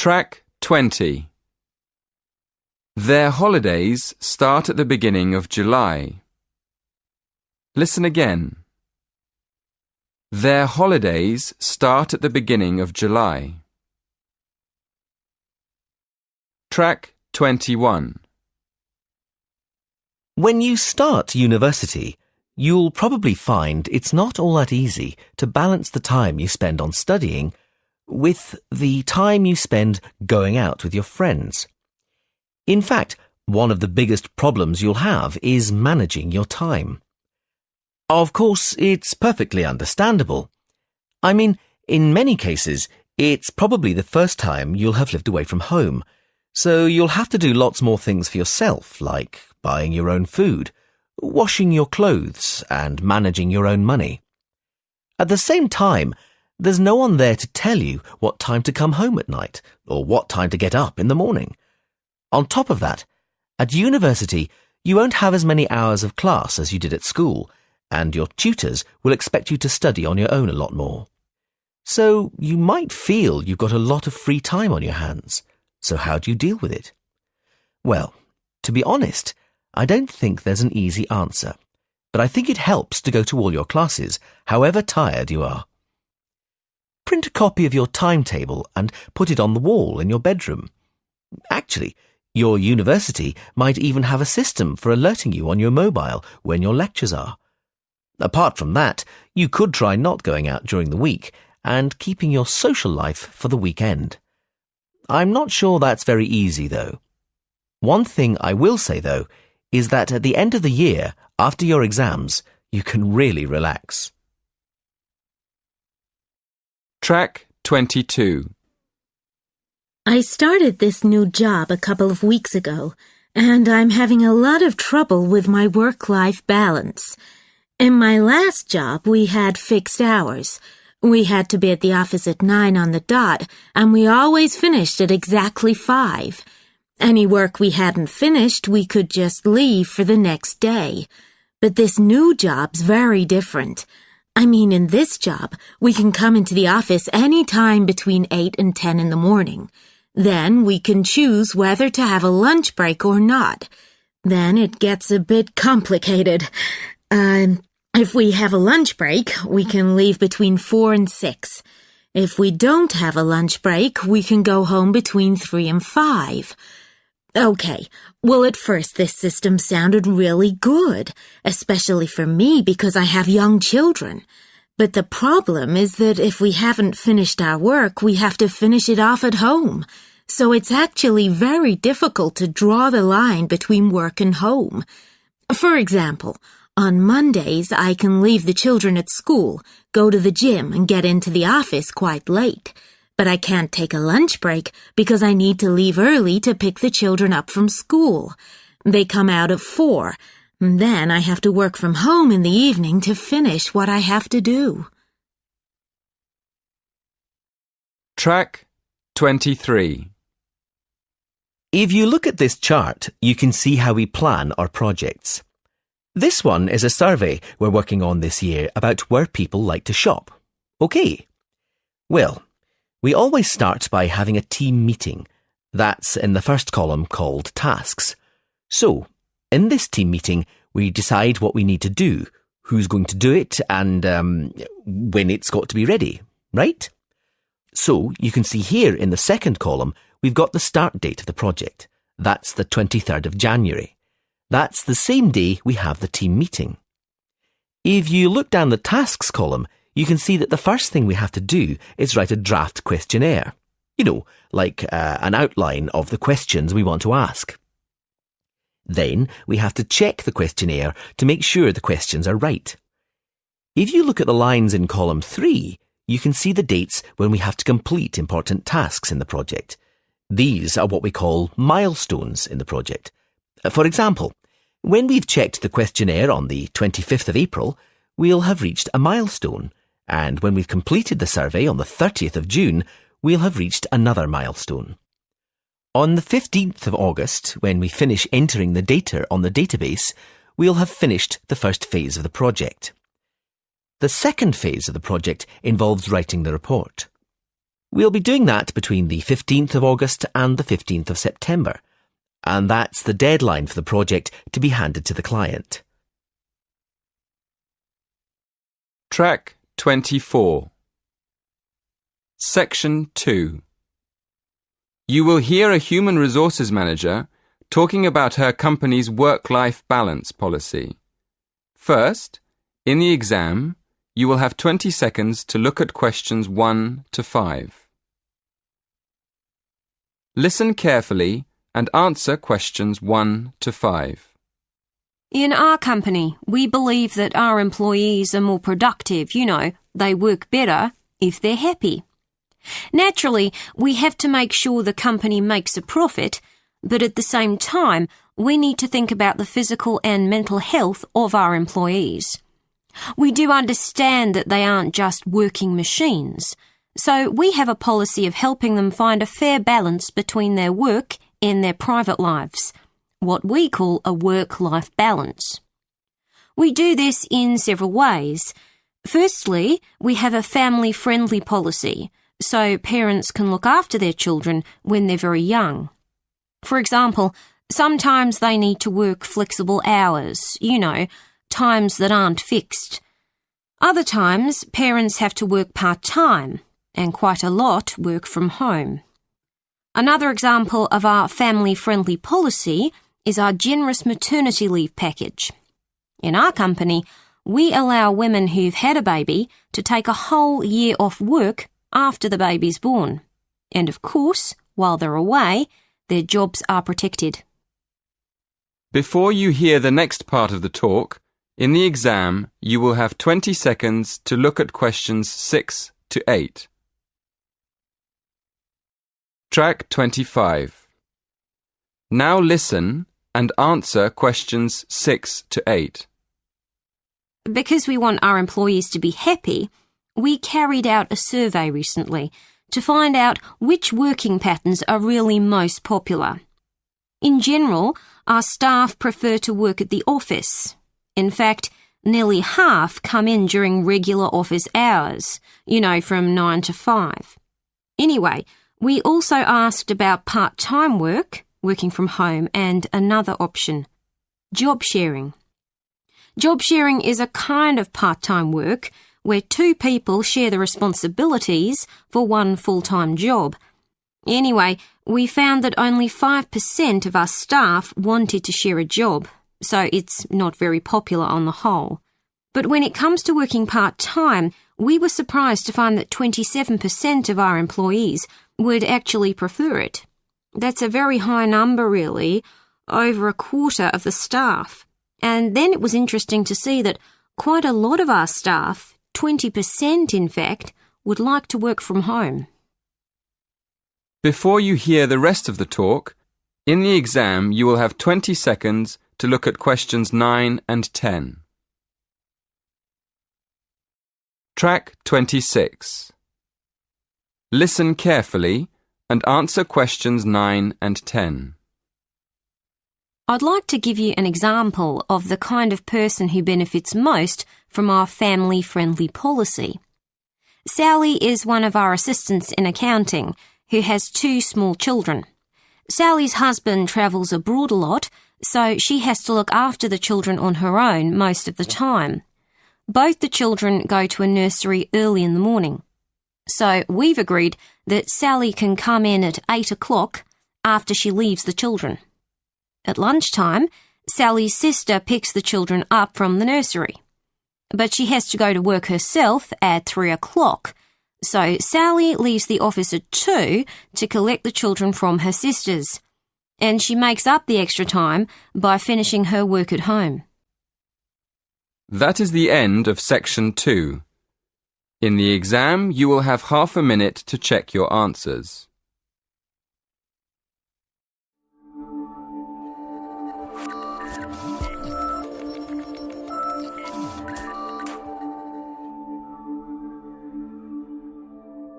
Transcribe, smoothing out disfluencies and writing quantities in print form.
Track 20. Their holidays start at the beginning of July. Listen again. Their holidays start at the beginning of July. Track 21. When you start university, you'll probably find it's not all that easy to balance the time you spend on studying with the time you spend going out with your friends. In fact, one of the biggest problems you'll have is managing your time. Of course, it's perfectly understandable. I mean, in many cases, it's probably the first time you'll have lived away from home, so you'll have to do lots more things for yourself, like buying your own food, washing your clothes, and managing your own money. At the same time, there's no one there to tell you what time to come home at night, or what time to get up in the morning. On top of that, at university, you won't have as many hours of class as you did at school, and your tutors will expect you to study on your own a lot more. So you might feel you've got a lot of free time on your hands. So how do you deal with it? Well, to be honest, I don't think there's an easy answer, but I think it helps to go to all your classes, however tired you are. Print a copy of your timetable and put it on the wall in your bedroom. Actually, your university might even have a system for alerting you on your mobile when your lectures are. Apart from that, you could try not going out during the week and keeping your social life for the weekend. I'm not sure that's very easy, though. One thing I will say, though, is that at the end of the year, after your exams, you can really relax. Track 22. I started this new job a couple of weeks ago, and I'm having a lot of trouble with my work-life balance. In my last job, we had fixed hours. We had to be at the office at 9 on the dot, and we always finished at exactly 5. Any work we hadn't finished, we could just leave for the next day. But this new job's very different. I mean, in this job, we can come into the office any time between 8 and 10 in the morning. Then we can choose whether to have a lunch break or not. Then it gets a bit complicated. If we have a lunch break, we can leave between 4 and 6. If we don't have a lunch break, we can go home between 3 and 5. Okay, well, at first this system sounded really good, especially for me because I have young children. But the problem is that if we haven't finished our work, we have to finish it off at home. So it's actually very difficult to draw the line between work and home. For example, on Mondays, I can leave the children at school, go to the gym, and get into the office quite late. But I can't take a lunch break because I need to leave early to pick the children up from school. They come out at 4. And then I have to work from home in the evening to finish what I have to do. Track 23. If you look at this chart, you can see how we plan our projects. This one is a survey we're working on this year about where people like to shop. Okay. Well, we always start by having a team meeting. That's in the first column called tasks. So, in this team meeting, we decide what we need to do, who's going to do it, and when it's got to be ready, right? So, you can see here in the second column, we've got the start date of the project. That's the 23rd of January. That's the same day we have the team meeting. If you look down the tasks column, you can see that the first thing we have to do is write a draft questionnaire. You know, like an outline of the questions we want to ask. Then we have to check the questionnaire to make sure the questions are right. If you look at the lines in column 3, you can see the dates when we have to complete important tasks in the project. These are what we call milestones in the project. For example, when we've checked the questionnaire on the 25th of April, we'll have reached a milestone, and when we've completed the survey on the 30th of June, we'll have reached another milestone. On the 15th of August, when we finish entering the data on the database, we'll have finished the first phase of the project. The second phase of the project involves writing the report. We'll be doing that between the 15th of August and the 15th of September, and that's the deadline for the project to be handed to the client. Track 24. Section 2. You will hear a human resources manager talking about her company's work-life balance policy. First, in the exam, you will have 20 seconds to look at questions 1 to 5. Listen carefully and answer questions 1 to 5. In our company, we believe that our employees are more productive, they work better if they're happy. Naturally, we have to make sure the company makes a profit, but at the same time, we need to think about the physical and mental health of our employees. We do understand that they aren't just working machines, so we have a policy of helping them find a fair balance between their work and their private lives, what we call a work-life balance. We do this in several ways. Firstly, we have a family-friendly policy, so parents can look after their children when they're very young. For example, sometimes they need to work flexible hours, times that aren't fixed. Other times, parents have to work part-time, and quite a lot work from home. Another example of our family-friendly policy is our generous maternity leave package. In our company, we allow women who've had a baby to take a whole year off work after the baby's born. And of course, while they're away, their jobs are protected. Before you hear the next part of the talk, in the exam, you will have 20 seconds to look at questions 6 to 8. Track 25. Now listen and answer questions 6 to 8. Because we want our employees to be happy, we carried out a survey recently to find out which working patterns are really most popular. In general, our staff prefer to work at the office. In fact, nearly half come in during regular office hours, from 9 to 5. Anyway, we also asked about part-time work, working from home, and another option, job sharing. Job sharing is a kind of part-time work where two people share the responsibilities for one full-time job. Anyway, we found that only 5% of our staff wanted to share a job, so it's not very popular on the whole. But when it comes to working part-time, we were surprised to find that 27% of our employees would actually prefer it. That's a very high number, really, over a quarter of the staff. And then it was interesting to see that quite a lot of our staff, 20% in fact, would like to work from home. Before you hear the rest of the talk, in the exam you will have 20 seconds to look at questions 9 and 10. Track 26. Listen carefully and answer questions 9 and 10. I'd like to give you an example of the kind of person who benefits most from our family-friendly policy. Sally is one of our assistants in accounting who has 2 small children. Sally's husband travels abroad a lot, so she has to look after the children on her own most of the time. Both the children go to a nursery early in the morning. So we've agreed that Sally can come in at 8 o'clock after she leaves the children. At lunchtime, Sally's sister picks the children up from the nursery. But she has to go to work herself at 3 o'clock, so Sally leaves the office at 2 to collect the children from her sisters, and she makes up the extra time by finishing her work at home. That is the end of section 2. In the exam, you will have half a minute to check your answers.